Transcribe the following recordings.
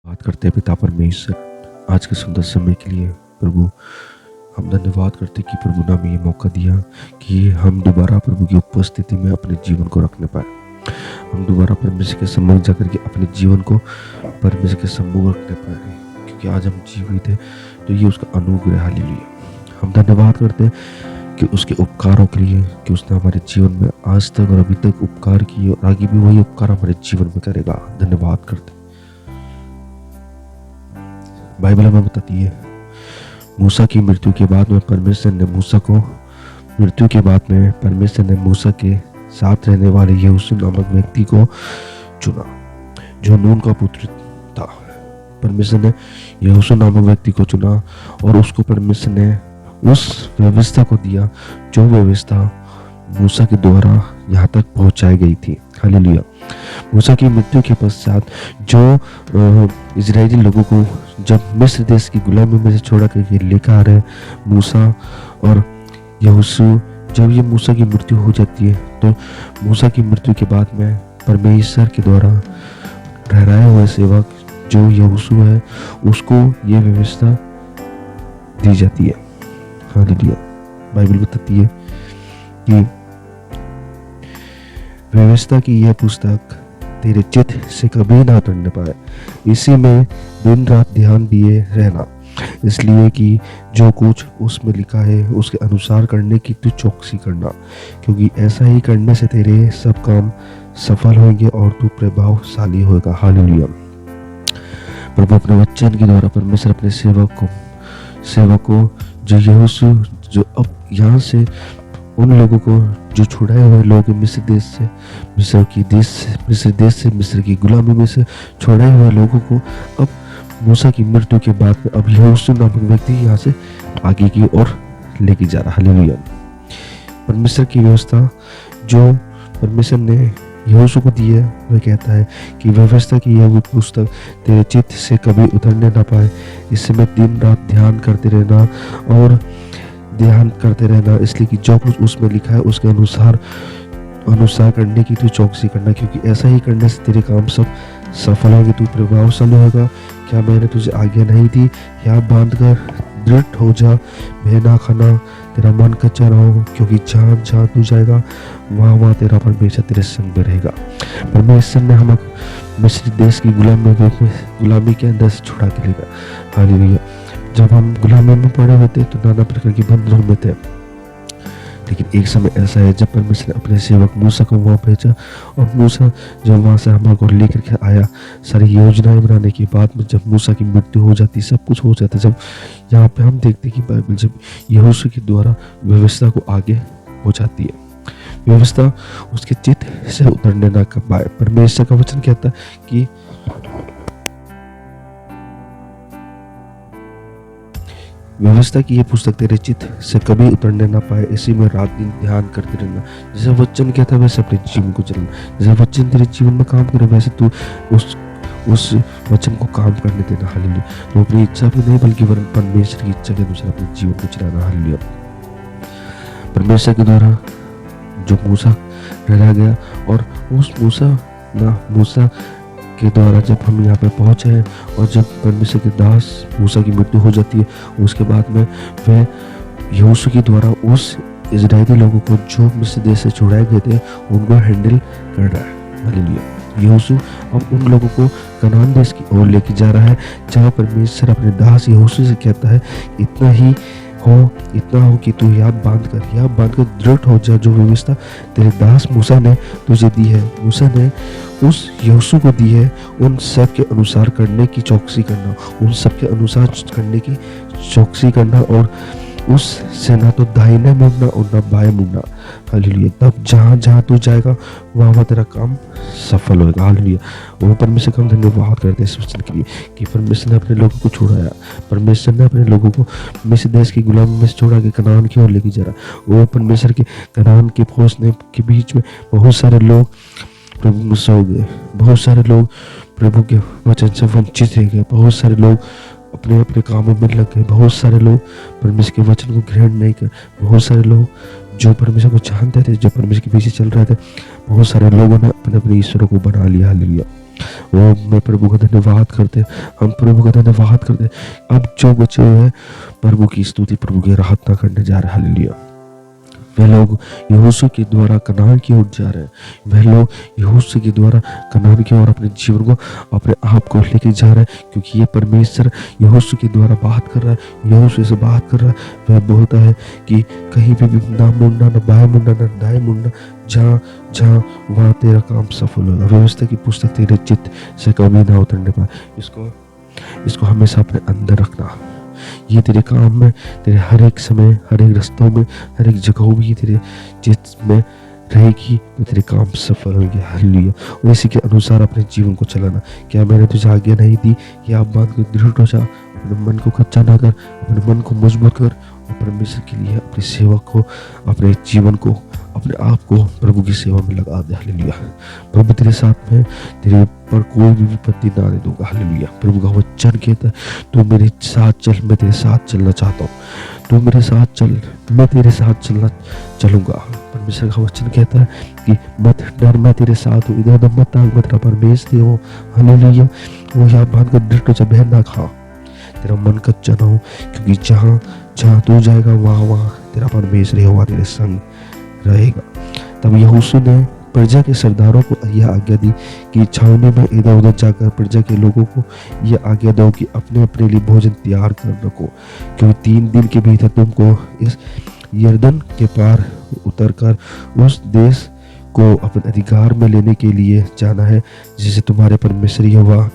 बात करते हैं पिता परमेश्वर आज के सुंदर समय के लिए। प्रभु हम धन्यवाद करते कि प्रभु ने हमें ये मौका दिया कि हम दोबारा प्रभु की उपस्थिति में अपने जीवन को रखने पाए। हम दोबारा परमेश्वर के सम्मुख जाकर के अपने जीवन को परमेश्वर के सम्मुख रखने पाए, क्योंकि आज हम जीवित हैं तो ये उसका अनुग्रह। हालेलुया। हम धन्यवाद करते हैं कि उसके उपकारों के लिए, कि उसने हमारे जीवन में आज तक और अभी तक उपकार किए और आगे भी वही उपकार हमारे जीवन में करेगा। धन्यवाद करते। बाइबल हमें बताती है मूसा की मृत्यु के बाद में परमेश्वर ने मूसा के साथ रहने वाले यहोशू नामक व्यक्ति को चुना, जो नून का पुत्र था। परमेश्वर ने यहोशू नामक व्यक्ति को चुना और उसको परमेश्वर ने उस व्यवस्था को दिया जो व्यवस्था मूसा के द्वारा यहाँ तक पहुंचाई गई थी। हालेलुया। मूसा की मृत्यु के पश्चात जो इजरायली लोगों को जब मिस्र देश की गुलामी में से छोड़ा करके लेकर आ रहे मूसा और यहोशू, जब ये मूसा की मृत्यु हो जाती है तो मूसा की मृत्यु के बाद में परमेश्वर के द्वारा ठहराए हुए सेवक जो यहोशू है उसको ये व्यवस्था दी जाती है। हालेलुया। बाइबल बताती है कि व्यवस्था की यह पुस्तक तेरे चित्त से कभी ना उतरने पाए, इसी में दिन रात ध्यान दिए रहना, इसलिए कि जो कुछ उसमें लिखा है उसके अनुसार करने की तू चौकसी करना, क्योंकि ऐसा ही करने से तेरे सब काम सफल होंगे और तू प्रभावशाली होगा। हालेलुया। प्रभु अपने वचन के द्वारा परमेश्वर अपने सेवक को जो यहोशू, जो अब यहाँ से उन लोगों को जो छुड़ाए हुए लोग मिस्र देश से मिस्र की गुलामी में से छुड़ाए हुए लोगों को अब मूसा की मृत्यु के बाद में अब यहोशू नामक व्यक्ति यहाँ से आगे की ओर लेके जा रहा। हालेलुया। परमेश्वर की व्यवस्था जो परमेश्वर ने यहोशू को दी है वह कहता है कि व्यवस्था की यह पुस्तक तेरे चित्त से कभी उतरने ना पाए, इसमें दिन रात ध्यान करते रहना, इसलिए कि जो कुछ उसमें लिखा है उसके अनुसार करने की तू चौकसी करना, क्योंकि ऐसा ही करने से तेरे काम सब सफल होंगे, तू प्रभावशाली होगा। क्या मैंने तुझे आज्ञा नहीं दी? या बांध कर दृढ़ हो जा, भय ना खाना, तेरा मन कच्चा ना हो, क्योंकि जहाँ तू जाएगा वहाँ तेरा परमेश्वर तेरे संग में रहेगा। परमेश्वर ने हमें मिस्र देश की गुलामी के अंदर से छुड़ा के लेगा। हालेलुया। जब हम गुलामी में पड़े हुए थे तो नाना प्रकार की बंधनों में थे, लेकिन एक समय ऐसा है जब परमेश्वर ने अपने सेवक मूसा को वहाँ भेजा और मूसा जब वहाँ से हमारे को लेकर के आया, सारी योजनाएं बनाने के बाद में जब मूसा की मृत्यु हो जाती, सब कुछ हो जाता, जब यहाँ पे हम देखते कि बाइबल जब यहोशू के द्वारा व्यवस्था को आगे हो जाती है, व्यवस्था उसके चित्त से उतरने ना कर पाए। परमेश्वर का वचन कहता है कि व्यवस्था की ये पुस्तक तेरे चित्त से कभी उतरने ना पाए, इसी में रात दिन ध्यान करते रहना। जैसे वचन कहता है वैसे अपने जीवन को चलना, जैसे वचन तेरे जीवन में काम करे वैसे तू उस वचन को काम करने देना। हालेलुया। तो अपनी इच्छा भी नहीं बल्कि परमेश्वर की इच्छा के अनुसार अपने जीवन को चलाना। हालेलुया। परमेश्वर के द्वारा जो मूसा ठहराया गया और उस मूसा के द्वारा जब हम यहाँ पे पहुंचे हैं और जब परमेश्वर के दास मूसा की मृत्यु हो जाती है, उसके बाद में वह यहोशू के द्वारा उस इजरायली लोगों को जो मिस्र देश से छुड़ाए गए थे उनको हैंडल कर रहा है। हालेलुया। यहोशू अब उन लोगों को कनान देश की ओर लेके जा रहा है, जहाँ परमेश्वर अपने दास यहोशू से कहता है इतना हो कि तू याद बांध कर दृढ़ हो जा, जो व्यवस्था तेरे दास मूसा ने तुझे दी है। मूसा ने उस यहोशू को दी है, उन सब के अनुसार करने की चौकसी करना, और उससे ना तो दाहिने मुड़ना और ना बाएं मुड़ना। हालेलुया। तब जहाँ तू जाएगा वहाँ तेरा काम सफल होगा। हालेलुया। वो परमेश्वर का हम धन्यवाद करते हैं इस वचन के लिए कि परमेश्वर ने अपने लोगों को छुड़ाया, परमेश्वर ने अपने लोगों को मिस्र देश की गुलामी में छोड़ा के कनान की ओर लेके जा रहा। वो परमेश्वर के कनान के पहुंचने के बीच में बहुत सारे लोग प्रभु मुझसे हो गए, बहुत सारे लोग प्रभु के वचन से वंचित रह गए, बहुत सारे लोग अपने अपने कामों में लग गए, बहुत सारे लोग परमेश्वर के वचन को ग्रहण नहीं कर, बहुत सारे लोग जो परमेश्वर को जानते थे, जो परमेश्वर के पीछे चल रहे थे, बहुत सारे लोगों ने अपने अपने ईश्वरों को बना लिया। हालेलुया। वो मैं प्रभु का धन्यवाद करते, हम प्रभु का धन्यवाद करते। अब जो बचे हुए हैं प्रभु की स्तुति, प्रभु की आराधना करने जा रहे हैं। हालेलुया। वे लोग यहोशू के द्वारा कनान की ओर जा रहे हैं। वे लोग यहोशू के द्वारा कनान की ओर अपने जीवन को, अपने आप को लेके जा रहे हैं, क्योंकि ये परमेश्वर यहोशू के द्वारा बात कर रहा है, यहोशू से बात कर रहा है। वह बोलता है कि कहीं भी ना मुड़ना, ना बाएं मुड़ना, ना दाएं मुड़ना, जहाँ जहाँ वहाँ तेरा काम सफल होगा। व्यवस्था की पुस्तक तेरे चित्त से कभी ना उतरने पाए। इसको हमेशा अपने अंदर रखना। ये तेरे काम में, तेरे हर एक समय, हर एक रास्तों में, हर एक जगहों में ये तेरे चित्त में रहेगी, तो तेरे काम सफल होंगे। हालेलुया। और इसी के अनुसार अपने जीवन को चलाना। क्या मैंने तुझे आज्ञा नहीं दी कि आप बात को दृढ़ हो जा, अपने मन को कच्चा ना कर, अपने मन को मजबूत कर, और परमेश्वर के लिए अपनी सेवा को, अपने जीवन को, अपने आप को प्रभु की सेवा में लगा दे। हालेलुया। प्रभु तेरे साथ में, तेरे पर कोई भी विपत्ति ना आने दूंगा। हालेलुया। प्रभु का वचन कहता है तू मेरे साथ चल, मैं तेरे साथ चलना चाहता हूँ। तू मेरे साथ चल, मैं तेरे साथ चलूंगा। परमेश्वर का वचन कहता है कि मत डर, मैं तेरे साथ हूँ, इधर उधर मत ताक, मैं तेरा परमेश्वर हूँ। हालेलुया। वो यहाँ बात कर दृढ़ हो जा, बहन ना खा, तेरा मन कच्चा ना हो, क्योंकि जहाँ जहाँ तू जाएगा वहाँ तेरा परमेश्वर यहोवा तेरे संग रहेगा। तब यहोशू ने प्रजा के सरदारों को यह आज्ञा दी कि छावनी में इधर उधर जाकर प्रजा के लोगों को यह आज्ञा दो कि अपने अपने लिए भोजन तैयार कर रखो, क्योंकि 3 दिन के भीतर तुमको इस यरदन के पार उतरकर उस देश को अपने अधिकार में लेने के लिए जाना है, जिसे तुम्हारे परमेश्वर यहोवा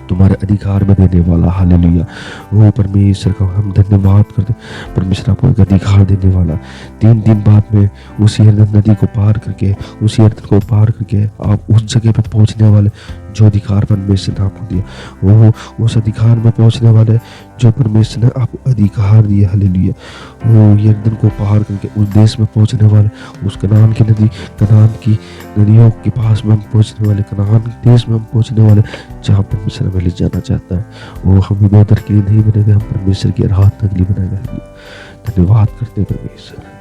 तुम्हारे अधिकार में देने वाला। हालेलुया। वो परमेश्वर का हम धन्यवाद करते। परमेश्वर आपको एक अधिकार देने वाला। 3 दिन बाद में उस यरदन नदी को पार करके, उस यरदन को पार करके आप उस जगह पे पहुंचने वाले जो अधिकार परमेश्वर ने आपको दिया, वो उस अधिकार में पहुंचने वाले जो परमेश्वर ने आपको अधिकार दिया। हालेलुया। वो यरदन को पार करके उस देश में पहुंचने वाले, उस कनान की नदियों के पास में हम पहुंचने वाले, कनान देश में हम पहुंचने वाले, जहाँ परमेश्वर हमें ले जाना चाहता है। वो हम इधर के लिए नहीं बनेगा, हम परमेश्वर की आराधना के लिए बनाएगा। धन्यवाद करते परमेश्वर।